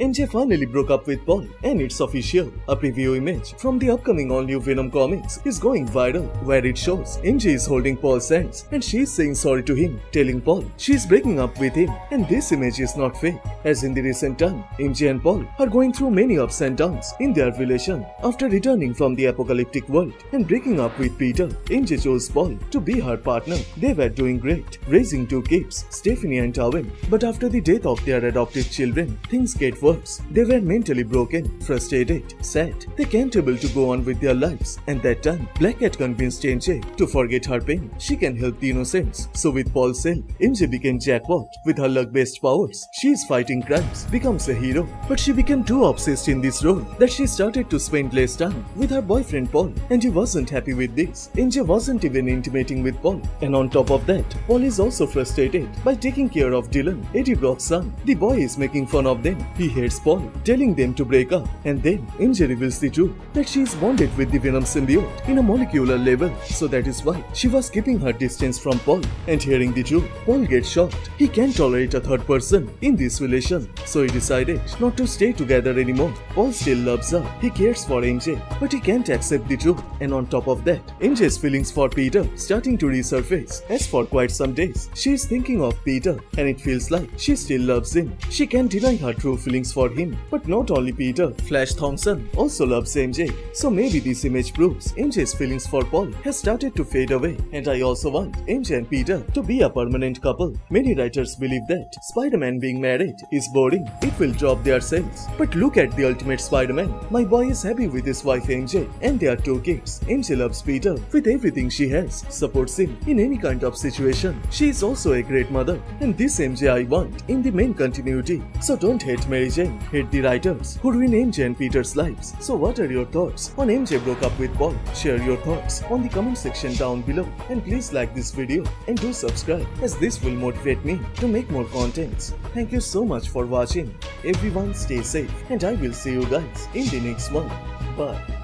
MJ finally broke up with Paul, and it's official. A preview image from the upcoming all-new Venom comics is going viral, where it shows MJ is holding Paul's hands and she's saying sorry to him, telling Paul she's breaking up with him. And this image is not fake, as in the recent time, MJ and Paul are going through many ups and downs in their relation. After returning from the apocalyptic world and breaking up with Peter, MJ chose Paul to be her partner. They were doing great, raising 2 kids, Stephanie and Owen. But after the death of their adopted children, things get worse. They were mentally broken, frustrated, sad. They can't able to go on with their lives. And that time, Black Cat convinced MJ to forget her pain. She can help the innocents. So with Paul's help, MJ became jackpot. With her luck-based powers, she is fighting crimes, becomes a hero. But she became too obsessed in this role that she started to spend less time with her boyfriend Paul. And he wasn't happy with this. MJ wasn't even intimating with Paul. And on top of that, Paul is also frustrated by taking care of Dylan, Eddie Brock's son. The boy is making fun of them. He hates Paul, telling them to break up. And then MJ reveals the truth that she is bonded with the Venom symbiote in a molecular level. So that is why she was keeping her distance from Paul. And hearing the truth, Paul gets shocked. He can't tolerate a third person in this relation. So he decided not to stay together anymore. Paul still loves her. He cares for MJ, but he can't accept the truth. And on top of that, MJ's feelings for Peter starting to resurface. As for quite some days, she is thinking of Peter, and it feels like she still loves him. She can't deny her true feelings for him. But not only Peter, Flash Thompson also loves MJ. So maybe this image proves MJ's feelings for Paul has started to fade away. And I also want MJ and Peter to be a permanent couple. Many writers believe that Spider-Man being married is boring. It will drop their sales. But look at the Ultimate Spider-Man. My boy is happy with his wife MJ and their 2 kids. MJ loves Peter with everything she has, supports him in any kind of situation. She is also a great mother, and this MJ I want in the main continuity. So don't hate Mary Jane, hate the writers who ruin MJ and Peter's lives. So what are your thoughts on MJ broke up with Paul? Share your thoughts on the comment section down below, and please like this video and do subscribe, as this will motivate me to make more contents. Thank you so much for watching. Everyone stay safe, and I will see you guys in the next one. Bye.